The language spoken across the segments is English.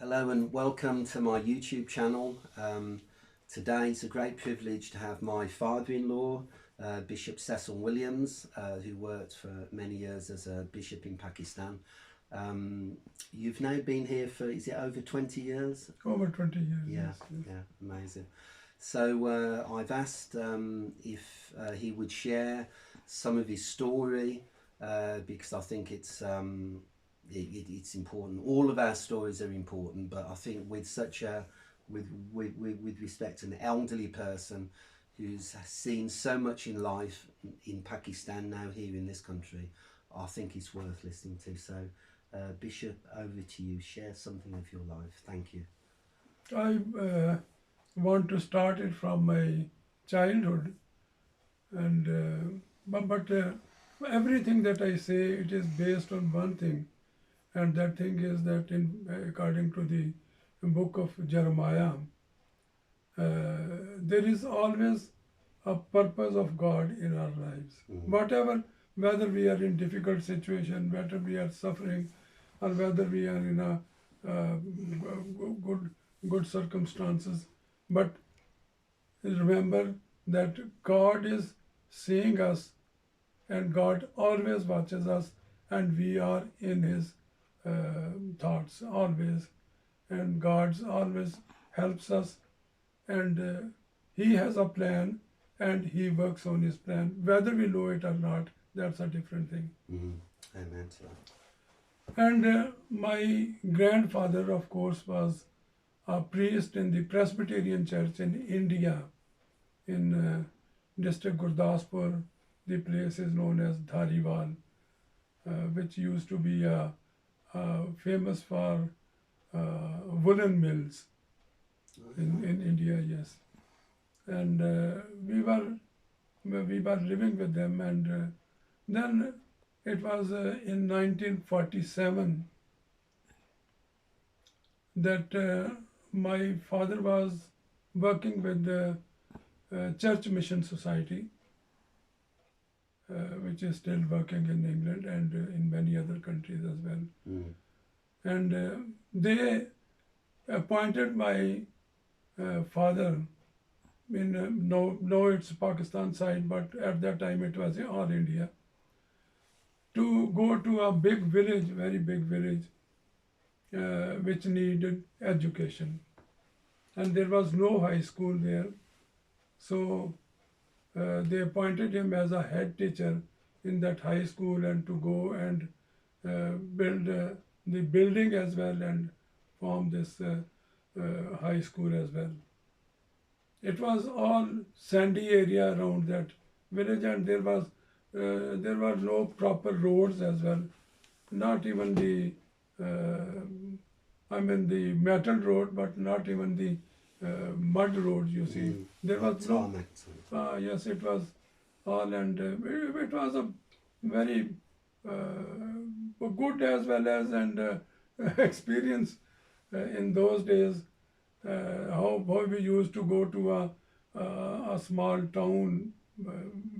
Hello and welcome to my YouTube channel. Today it's a great privilege to have my father-in-law, Bishop Cecil Williams, who worked for many years as a bishop in Pakistan. You've now been here for, is it over 20 years? Over 20 years. Yeah, Yes, yes. yeah, amazing. So I've asked if he would share some of his story because I think it's important. All of our stories are important, but I think with such a with respect to an elderly person who's seen so much in life in Pakistan, now here in this country, I think it's worth listening to. So, Bishop, over to you. Share something of your life. Thank you. I want to start it from my childhood, and but everything that I say, it is based on one thing, and that thing is that according to the book of Jeremiah, there is always a purpose of God in our lives. Whatever, whether we are in difficult situation, whether we are suffering, or whether we are in a good circumstances, but remember that God is seeing us, and God always watches us, and we are in His thoughts always, and God always helps us, and He has a plan, and He works on His plan. Whether we know it or not, that's a different thing. Amen to that. And my grandfather, of course, was a priest in the Presbyterian Church in India, in district Gurdaspur. The place is known as Dhariwal, which used to be famous for woolen mills in India, yes. And we were living with them, and then it was in 1947 that my father was working with the Church Mission Society, which is still working in England and in many other countries as well. And they appointed my father in no, it's Pakistan side, but at that time it was all India, to go to a big village, very big village, which needed education, and there was no high school there, so they appointed him as a head teacher in that high school, and to go and build the building as well, and form this high school as well. It was all sandy area around that village, and there were no proper roads as well, not even the the metal road, but not even the mud road, you see. There was no, yes, it was all, and it was a very good as well as, and experience in those days, how we used to go to a small town,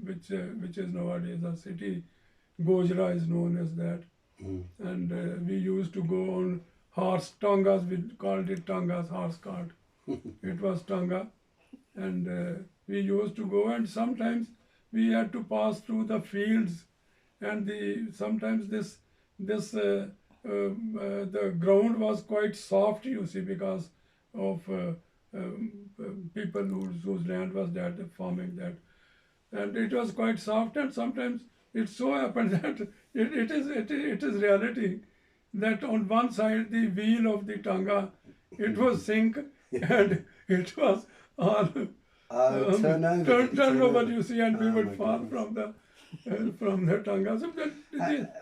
which is nowadays a city. Gojra is known as that. And we used to go on horse tangas. We called it tangas, horse cart. It was tanga, and we used to go, and sometimes we had to pass through the fields, and sometimes the ground was quite soft, you see, because of people whose land was that, farming that, and it was quite soft, and sometimes it so happened that it is reality that on one side the wheel of the tanga, it was sink, and it was all turn over, you see, and we would fall from the tanga. So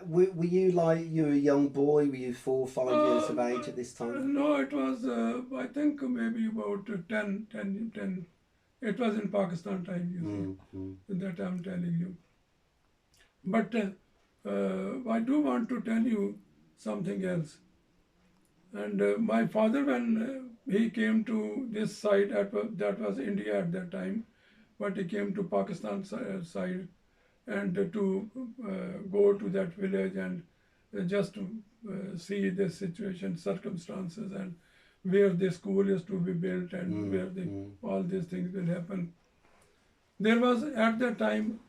were you a young boy? Were you 4 or 5 years of age at this time? No, it was I think maybe about 10. It was in Pakistan time, you see, that I'm telling you. But I do want to tell you something else. And my father, when he came to this side, that was India at that time, but he came to Pakistan side, and to go to that village and just see the situation, circumstances, and where the school is to be built and where all these things will happen. There was at that time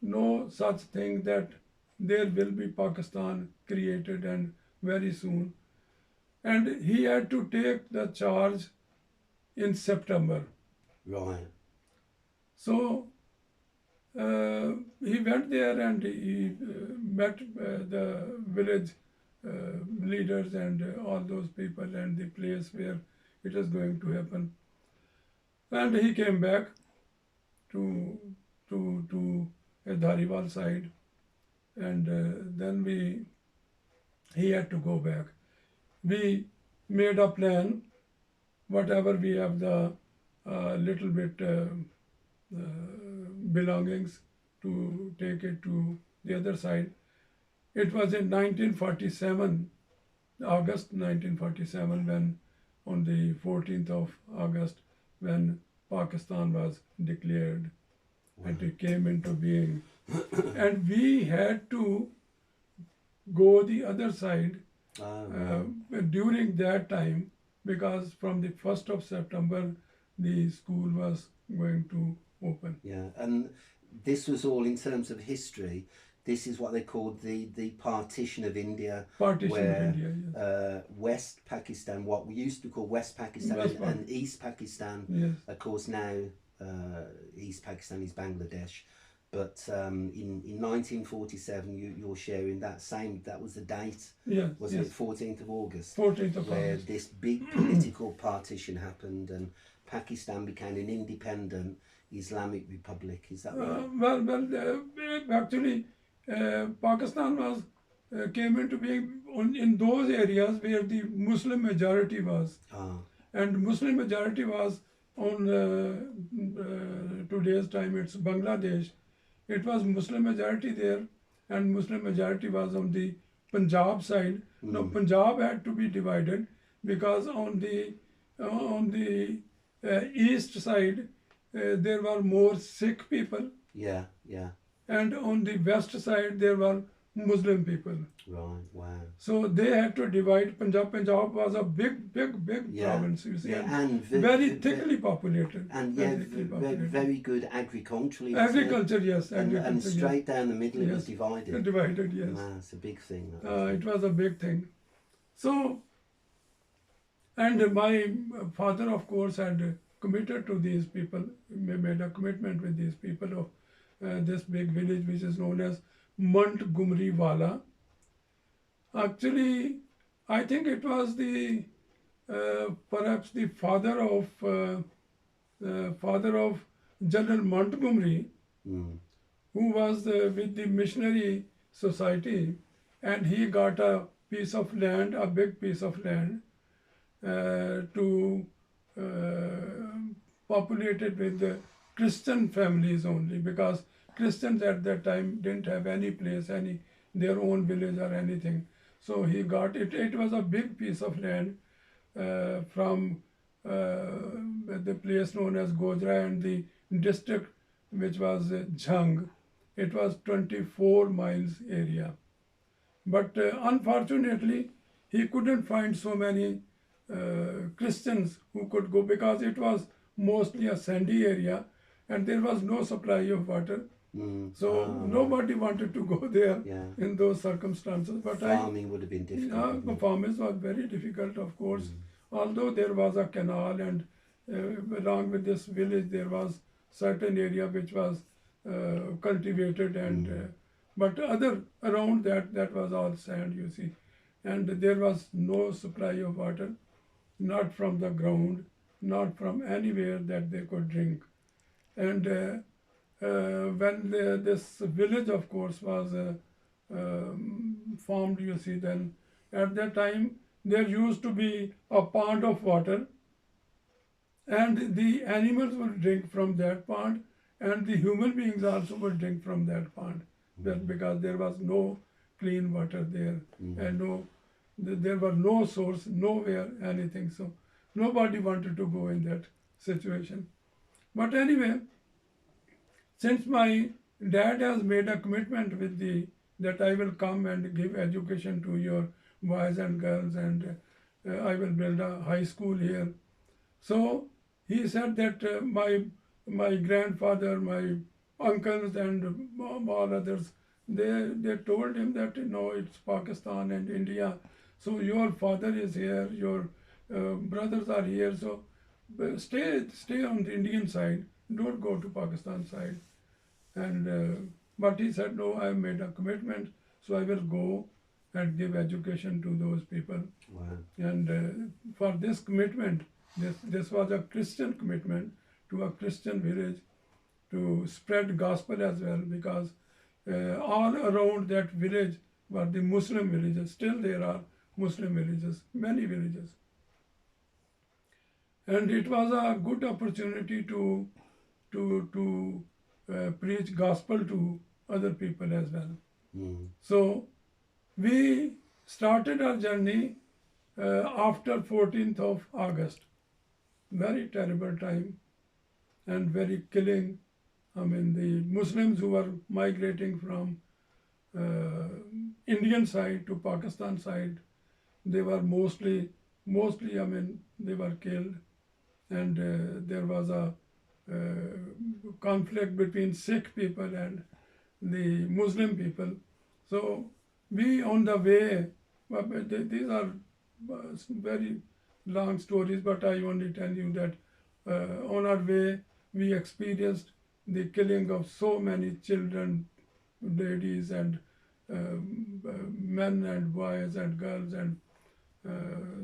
no such thing that there will be Pakistan created and very soon. And he had to take the charge in September. Right. So he went there and he met the village leaders and all those people and the place where it is going to happen. And he came back to to Dhariwal side, and then he had to go back. We made a plan, whatever we have the little bit belongings to take it to the other side. It was in 1947, August 1947, when on the 14th of August, when Pakistan was declared and it came into being. And we had to go the other side during that time, because from the 1st of September the school was going to open. Yeah, and this was all in terms of history. This is what they called the partition of India, Partition where of India, yes. West Pakistan, what we used to call West Pakistan, West and East Pakistan, Yes. of course now East Pakistan is Bangladesh. But in 1947, you're sharing that was the date, Yes, wasn't yes. it, 14th of August, 14th of where August. this big political partition happened and Pakistan became an independent Islamic republic. Is that right? Actually, Pakistan was came into being in those areas where the Muslim majority was, Ah, and Muslim majority was on today's time. It's Bangladesh. It was Muslim majority there, and Muslim majority was on the Punjab side. Now Punjab had to be divided because on the east side there were more Sikh people, yeah, yeah, and on the west side there were Muslim people. right, wow. So they had to divide Punjab. Punjab was a big Yeah, province, you see, yeah, and very thickly populated. and very yeah, thickly very, populated. very good agriculturally. wasn't it? Agriculture, yes, And agriculture, straight down the middle it was Yes. divided. divided, yes. Wow, it's a big thing. That was. It was a big thing. So, and my father, of course, had committed to these people, made a commitment with these people of this big village, which is known as Montgomery Wala. Actually, I think it was the perhaps the father of General Montgomery, Mm. who was with the missionary society, and he got a piece of land, a big piece of land, to populate it with the Christian families only, because Christians at that time didn't have any place, any their own village or anything. So he got it. It was a big piece of land from the place known as Gojra and the district which was Jhang. It was 24 miles area. But unfortunately, he couldn't find so many Christians who could go, because it was mostly a sandy area and there was no supply of water. Mm. So nobody wanted to go there Yeah. in those circumstances. But Farming would have been difficult. yeah, wouldn't it? farming was very difficult, of course. Although there was a canal, and along with this village there was certain area which was cultivated, and but other around that was all sand, you see, and there was no supply of water, not from the ground, not from anywhere that they could drink. And when this village, of course, was formed, you see, then at that time there used to be a pond of water, and the animals would drink from that pond, and the human beings also would drink from that pond, because there was no clean water there, and there were no source, nowhere, anything. So nobody wanted to go in that situation. But anyway, since my dad has made a commitment with that I will come and give education to your boys and girls, and I will build a high school here. So he said that my grandfather, my uncles, and all others, they told him that no, it's Pakistan and India. So your father is here, your brothers are here. So stay on the Indian side. Don't go to Pakistan side. And but he said no, I made a commitment, so I will go and give education to those people. Wow. And for this commitment, this was a Christian commitment to a Christian village to spread gospel as well, because all around that village were the Muslim villages. Still there are Muslim villages, many villages. And it was a good opportunity to preach gospel to other people as well. So we started our journey after 14th of August. Very terrible time and very killing. I mean, the Muslims who were migrating from Indian side to Pakistan side, they were mostly, I mean, they were killed. And there was a conflict between Sikh people and the Muslim people. So we on the way, these are very long stories, but I only tell you that on our way we experienced the killing of so many children, ladies, and men and boys and girls, and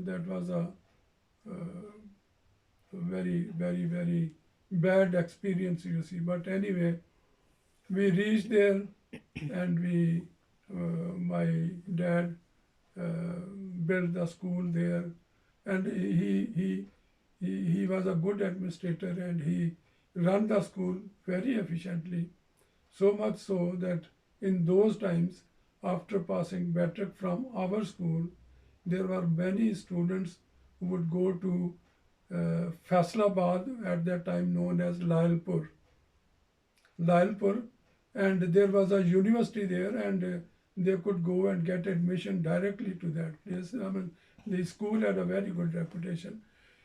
that was a very, very, very bad experience, you see. But anyway, we reached there, and my dad built the school there, and he was a good administrator, and he ran the school very efficiently. So much so that in those times, after passing matric from our school, there were many students who would go to Faisalabad, at that time known as Lalpur, and there was a university there, and they could go and get admission directly to that place. I mean, the school had a very good reputation,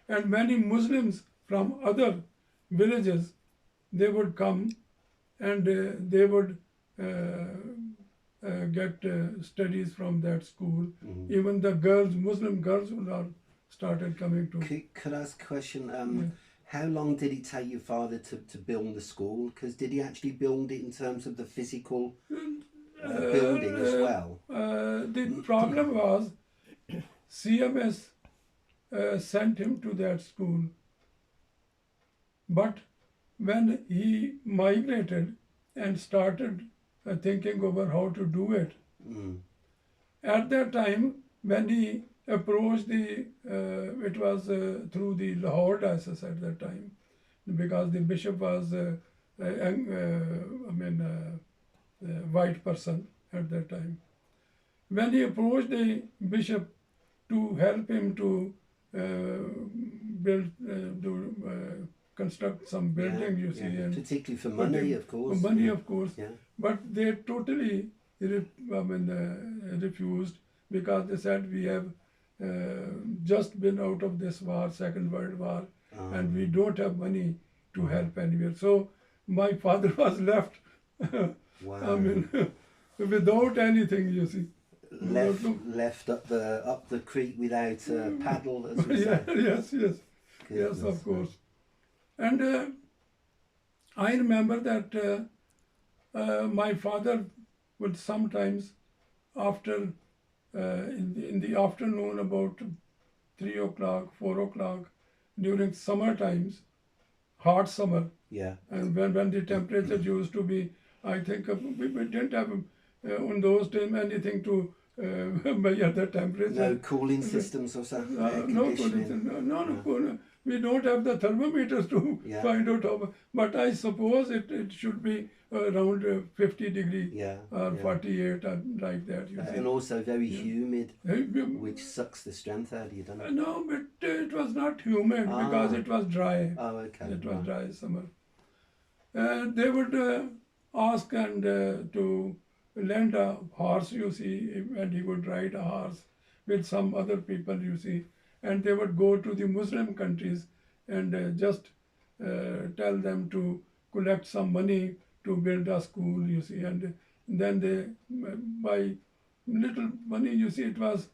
and many Muslims from other villages, they would come, and they would get studies from that school. Even the girls, Muslim girls, would all started coming to. Could I ask a question? How long did it take your father to build the school? Because did he actually build it in terms of the physical building as well? The problem was CMS sent him to that school, but when he migrated and started thinking over how to do it, at that time when he approached it was through the Lahore diocese at that time, because the bishop was white person at that time. When he approached the bishop to help him to build, construct some building, you see, and particularly for money, of course. For money, of course. Yeah. But they totally refused, because they said we have just been out of this war, Second World War, and we don't have money to help anywhere. So my father was left, without anything, you see. Left up the creek without a paddle, as we say. Yes, of course. And I remember that my father would sometimes, after in the afternoon, about 3 o'clock, 4 o'clock, during summer times, hot summer, and when the temperature used to be, I think we didn't have on those times anything to measure the temperature. No cooling systems or something. No cooling. No. We don't have the thermometers to find out how, but I suppose it should be around 50 degree or 48 or like that. You see. And also very humid, which sucks the strength out of you, doesn't it? No, but it was not humid because it was dry. Oh, okay. It was dry summer. They would ask and to lend a horse, you see, and he would ride a horse with some other people, you see, and they would go to the Muslim countries and just tell them to collect some money to build a school, you see, and then they by little money, you see, it was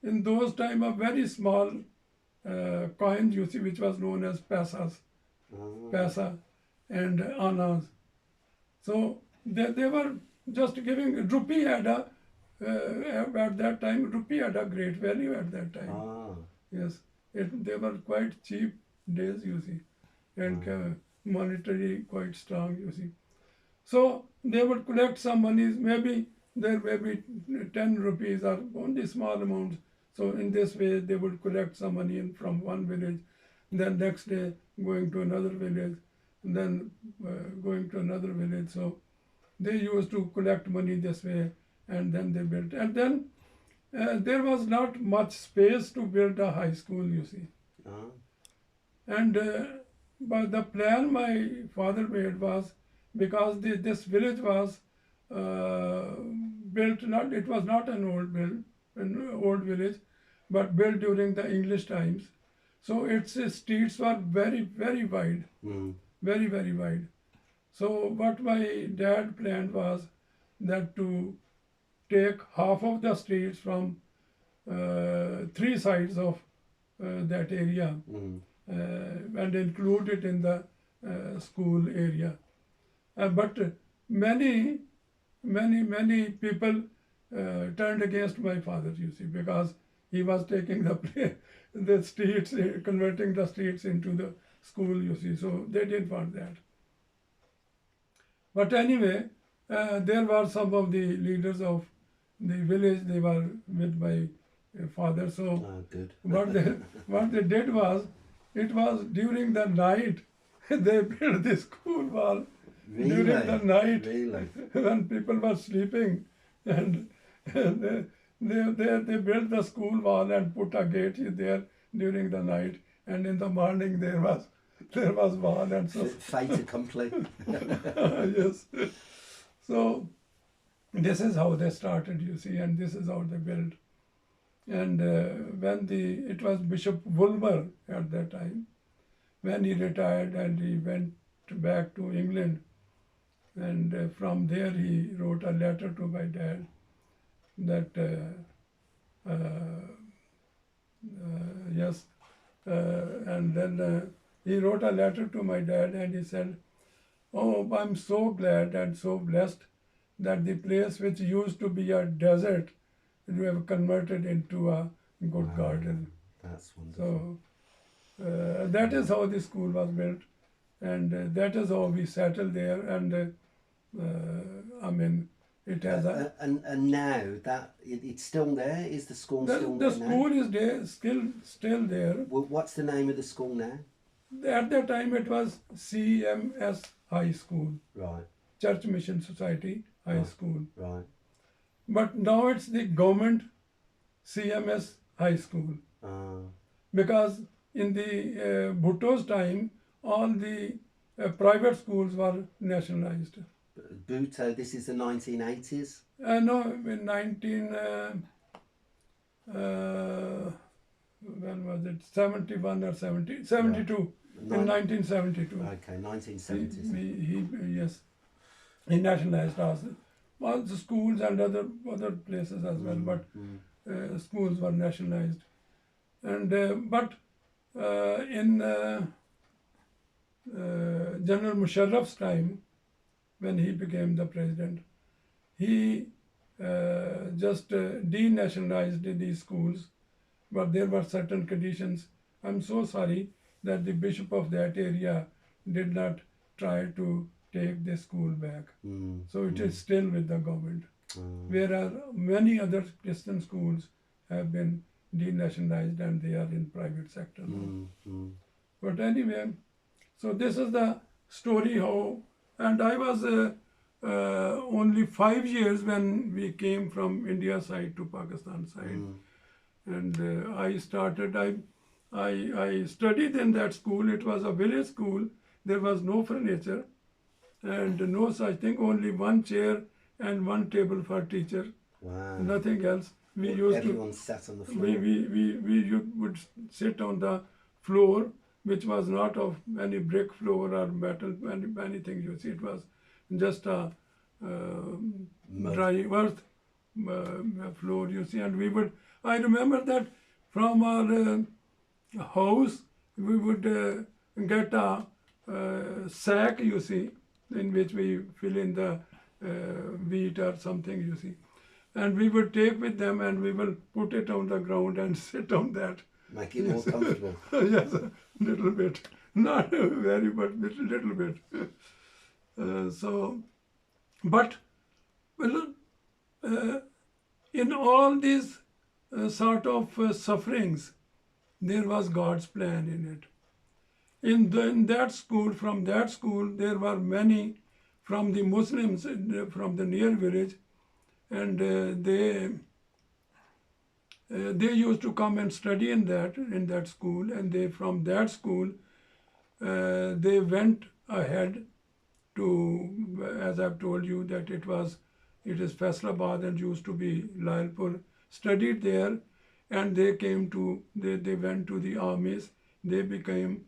in those time a very small coin, you see, which was known as paisas, paisa and annas. So they were just giving rupee had a at that time rupee had a great value at that time. Ah. Yes, they were quite cheap days, you see, and monetary quite strong, you see. So they would collect some monies, maybe there may be 10 rupees or only small amounts. So in this way, they would collect some money from one village, then next day going to another village, and then going to another village. So they used to collect money this way, and then they built. And then there was not much space to build a high school, you see. Ah. And but the plan my father made was, because this village was built not, it was not an old village, but built during the English times. So its streets were very wide, very wide. So what my dad planned was that to take half of the streets from three sides of that area and include it in the school area. But many people turned against my father, you see, because he was taking the streets, converting the streets into the school, you see. So they didn't want that. But anyway, there were some of the leaders of the village. They were with my father. So good. what they did was, it was during the night they built the school wall. Really? During the night, Really? when people were sleeping, and they built the school wall and put a gate there during the night, and in the morning there was wall, and so Fait accompli. yes. So this is how they started, you see, and this is how they built. And when it was Bishop Woolmer at that time, when he retired and he went back to England, and from there he wrote a letter to my dad that yes, and then he wrote a letter to my dad and he said, "Oh, I'm so glad and so blessed that the place which used to be a desert, you have converted into a good garden." That's wonderful. So that is how the school was built, and that is how we settled there. And I mean, it has a and now that it's still there. Is the school still the there now? school is there, still there. Well, what's the name of the school now? At that time, it was CMS High School, Right. Church Mission Society High School. Right. But now it's the government CMS High School, because in the Bhutto's time, all the private schools were nationalized. Bhutto. This is the 1980s. No, in 19 when was it? 71 or 70? 72. In 1972. Okay, 1970s. Yes, he nationalized all the schools and other places as well, but schools were nationalized. And but in General Musharraf's time, when he became the president, he just denationalized these schools, but there were certain conditions. I'm so sorry that the bishop of that area did not try to take the school back. So it is still with the government. Whereas many other Christian schools have been denationalized and they are in private sector now. But anyway, so this is the story how, and I was only 5 years when we came from India side to Pakistan side. And I studied in that school. It was a village school. There was no furniture and no such thing, only one chair and one table for teacher. Wow. Nothing else. we used to Everyone sat on the floor. would sit on the floor, which was not of any brick floor or metal, anything. You see, it was just a Mud. dry earth floor. You see, and we would. I remember that from our house, we would get a sack. You see, in which we fill in the wheat or something. You see. And we would take with them and we will put it on the ground and sit on that. Make it more comfortable. Yes, a little bit. Not very, but little bit. But well, in all these sort of sufferings, there was God's plan in it. In that school, from that school, there were many from the Muslims from the near village, and they used to come and study in that school, and they from that school they went ahead to, as I've told you, that it is Faisalabad and used to be Lalpur, studied there, and they went to the armies. They became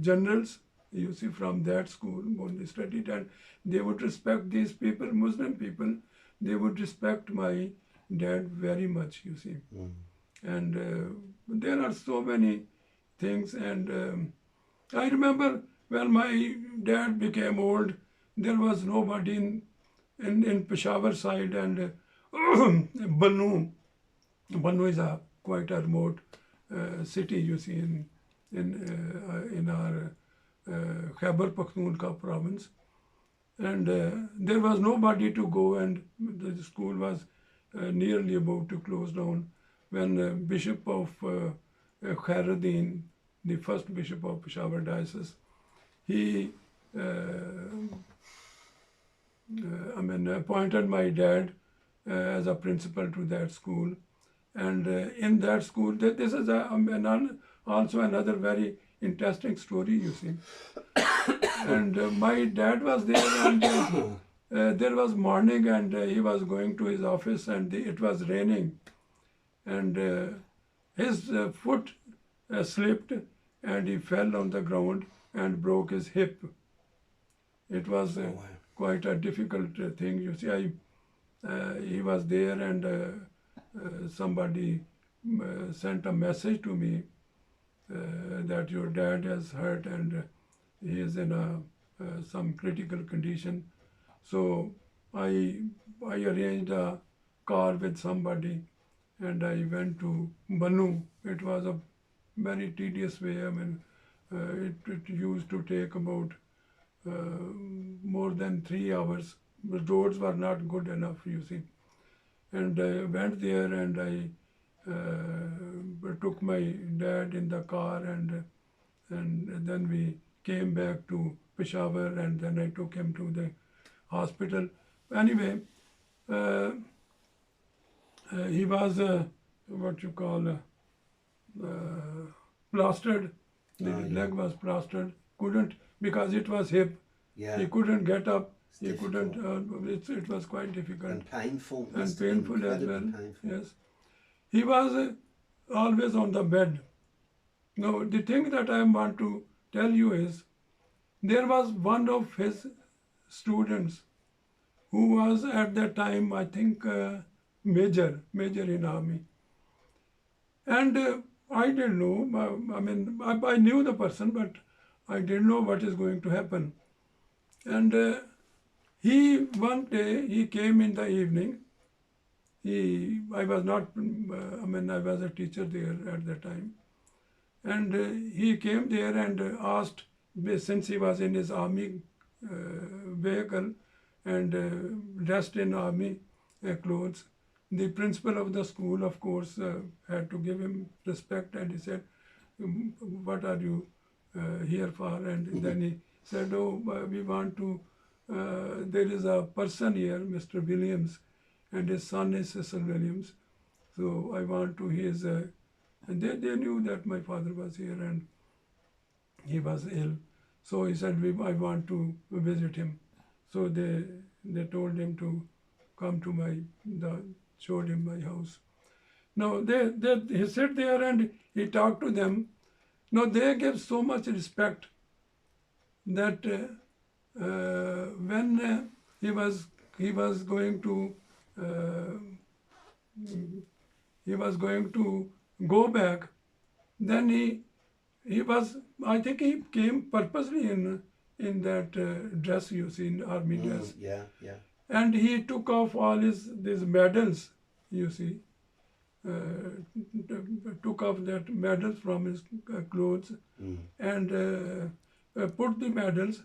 generals. You see, from that school only studied, and they would respect these people, Muslim people. They would respect my dad very much. You see, and there are so many things. And I remember when my dad became old, there was nobody in Peshawar side, and Bannu is a quite a remote city. You see, in our Khyber Pakhtunkhwa province, and there was nobody to go, and the school was nearly about to close down when Bishop of Khairuddin, the first bishop of Peshawar diocese, he appointed my dad as a principal to that school, and in that school, this is also another very interesting story. You see. And my dad was there, and there was morning, and he was going to his office, and it was raining, and his foot slipped, and he fell on the ground and broke his hip. It was quite a difficult thing. You see, he was there, and somebody sent a message to me that your dad has hurt and he is in some critical condition. So I arranged a car with somebody, and I went to Bannu. It was a very tedious way. It used to take about more than 3 hours. The roads were not good enough, you see. And I went there, and I took my dad in the car, and then we came back to Peshawar, and then I took him to the hospital. Anyway, he was what you call plastered. The leg was plastered. Couldn't, because it was hip. Yeah. He couldn't get up. It's He difficult. couldn't. It was quite difficult And painful. and Must have been painful as well. incredibly painful. Yes, he was always on the bed. Now, the thing that I want to tell you is, there was one of his students who was at that time, I think, major in army, and I didn't know. I knew the person, but I didn't know what is going to happen. And one day he came in the evening. I was not, I was a teacher there at that time. And he came there and asked, since he was in his army vehicle and dressed in army clothes, the principal of the school, of course, had to give him respect, and he said, "What are you here for?" And then he said, "Oh, we want to, there is a person here, Mr. Williams, and his son is Cecil Williams. So I want to, and they knew that my father was here and he was ill. So he said, I want to visit him. So they told him to come to the showed him my house. Now he sat there and he talked to them. Now they gave so much respect that when he was going to go back, then he was, I think he came purposely in that dress, you see, in army dress, Yeah, yeah. and he took off all these medals, you see, took off that medals from his clothes and put the medals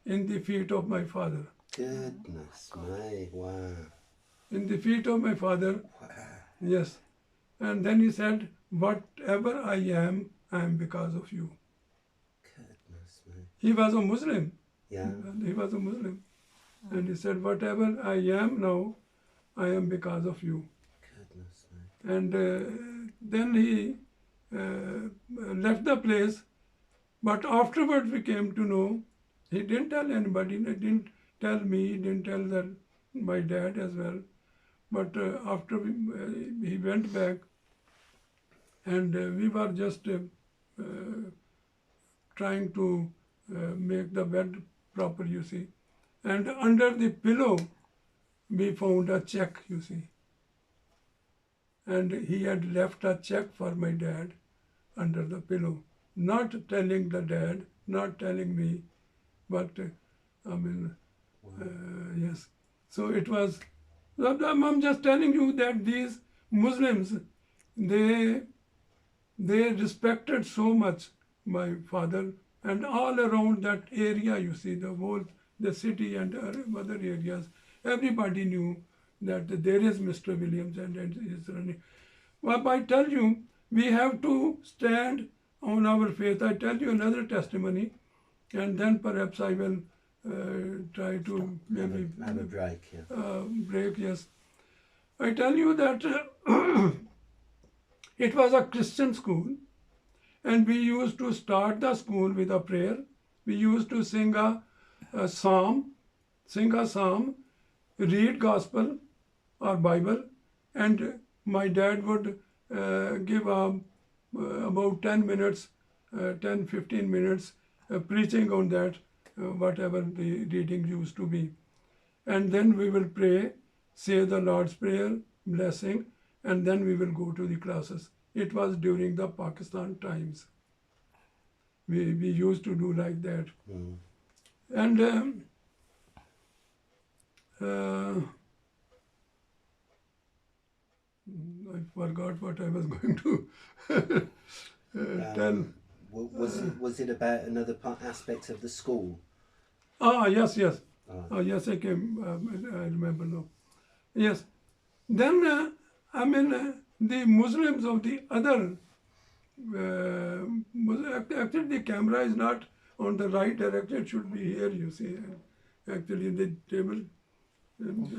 in the feet of my father. Goodness me, wow. In the feet of my father, Wow. yes. And then he said, whatever I am because of you. Goodness me. He was a Muslim. Yeah. He was a Muslim. And he said, whatever I am now, I am because of you. Goodness me. And then he left the place. But afterwards we came to know, he didn't tell anybody, he didn't tell me, he didn't tell my dad as well. But after he went back, and we were just trying to make the bed proper, you see. And under the pillow, we found a check, you see. And he had left a check for my dad under the pillow, not telling the dad, not telling me, but yes. So it was, I'm just telling you that these Muslims, they respected so much my father, and all around that area, you see, the city and other areas, everybody knew that there is Mr. Williams and his running. Well, I tell you, we have to stand on our faith. I tell you another testimony, and then perhaps I will try to maybe have a break, yeah. Break, yes. I tell you that it was a Christian school, and we used to start the school with a prayer. We used to sing a psalm, read gospel or Bible, and my dad would give about 10 minutes, 10-15 minutes preaching on that, whatever the reading used to be. And then we will pray, say the Lord's Prayer, blessing, and then we will go to the classes. It was during the Pakistan times. We used to do like that. And I forgot what I was going to tell. Was it about another aspect of the school? Yes. Yes, I came. I remember now. Yes. Then, the Muslims of the other. Actually, the camera is not on the right direction. It should be here. You see, actually, the table.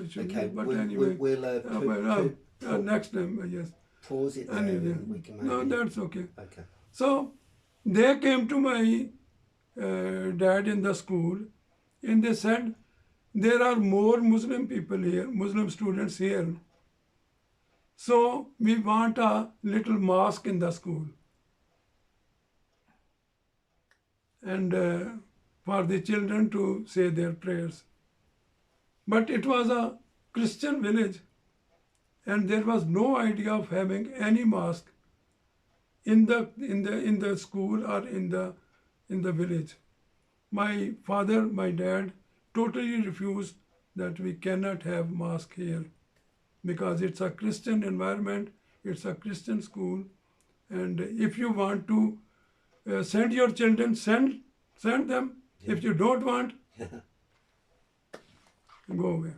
Should Okay. be, but anyway, We'll next time, yes. pause it there Anyway, and we can maybe... no, that's okay. Okay. So they came to my dad in the school, and they said, there are more Muslim people here, Muslim students here. So we want a little mosque in the school. And for the children to say their prayers. But it was a Christian village, and there was no idea of having any mosque in the school or in the village. My father, my dad, totally refused that we cannot have mosque here, because it's a Christian environment, it's a Christian school, and if you want to send your children, send them. Yeah. If you don't want, go away.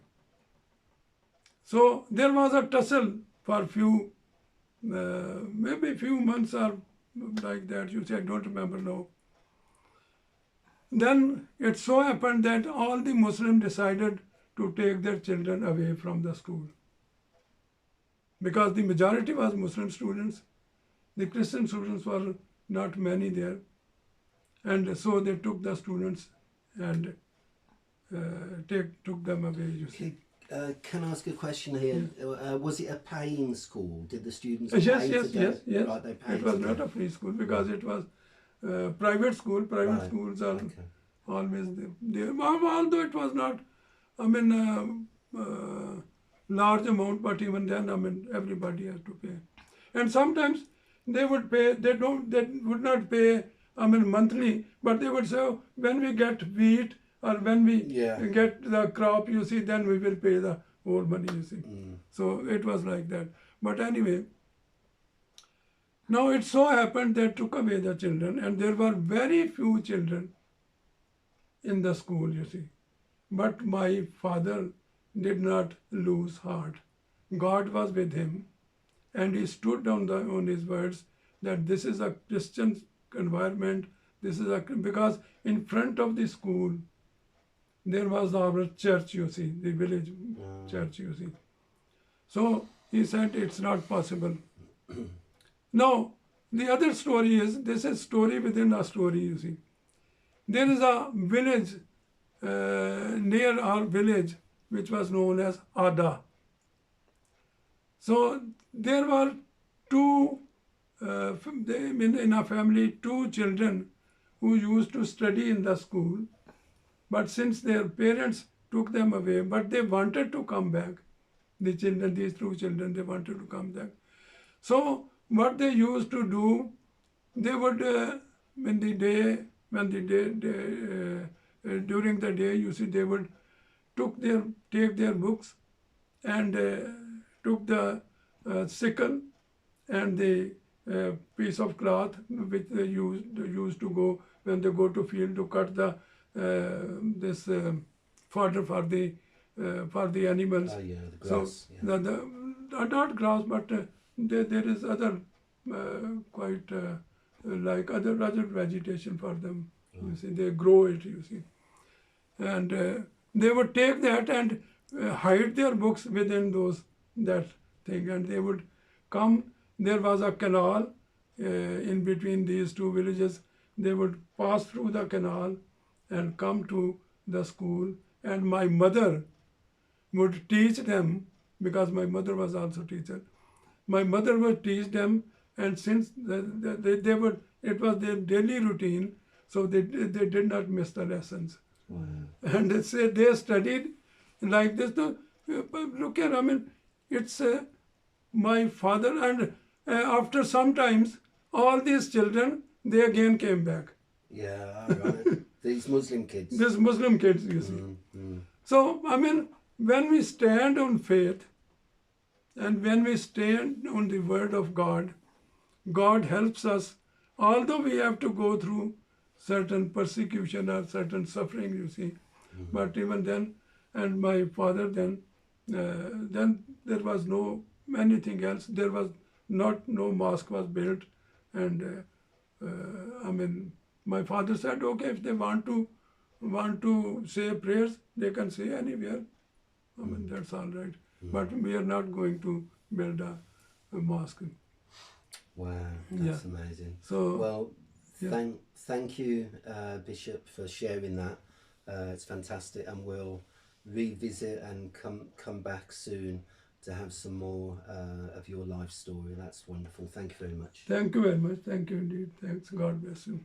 So there was a tussle for maybe few months or like that. You say, I don't remember now. Then it so happened that all the Muslims decided to take their children away from the school, because the majority was Muslim students. The Christian students were not many there, and so they took the students and took them away, you see. can I ask a question here? Was it a paying school? Did the students Yes, pay yes, to go? yes, yes. Right, they paid It was to not go. a free school because it was private school. Private Right. schools are Okay. always there. Although it was not, I mean, large amount, but even then, I mean, everybody has to pay. And sometimes they would pay. They would not pay. I mean, monthly, but they would say, "Oh, when we get wheat or when we Yeah. get the crop, you see, then we will pay the whole money. You see." Mm. So it was like that. But anyway, now it so happened they took away the children, and there were very few children in the school, you see. But my father did not lose heart. God was with him, and he stood on his words that this is a Christian environment. This is a because in front of the school there was our church, you see, the village church, you see. So he said it's not possible. Now the other story is this is story within a story, you see. There is a village near our village which was known as Ada. So there were two, in a family, two children who used to study in the school, but since their parents took them away, but they wanted to come back, the children, these two children, they wanted to come back. So what they used to do, they would, during the day, you see, they would take their books and took the sickle and the piece of cloth which they used to go when they go to field to cut the this fodder for the animals. Oh yeah, the So grass. Yeah. not grass, but there is other quite like other vegetation for them. You see, they grow it. You see, and they would take that and hide their books within that thing, and they would come. There was a canal in between these two villages. They would pass through the canal and come to the school, and my mother would teach them because my mother was also teacher. My mother would teach them, and since they would, it was their daily routine, so they did not miss the lessons. Wow. And they studied like this. Look here, I mean, it's my father, and after some times, all these children, they again came back. Yeah, all right. These Muslim kids. These Muslim kids, you see. Mm. So, I mean, when we stand on faith and when we stand on the word of God, God helps us, although we have to go through certain persecution or certain suffering, you see. But even then, and my father then there was no anything else. There was no mosque was built, and I mean, my father said, okay, if they want to say prayers, they can say anywhere. I mean, that's all right. But we are not going to build a mosque. Wow, that's Yeah. amazing. So Well, yeah. thank you, Bishop, for sharing that. It's fantastic, and we'll revisit and come back soon to have some more of your life story. That's wonderful. Thank you very much. Thank you very much. Thank you indeed. Thanks. God bless you.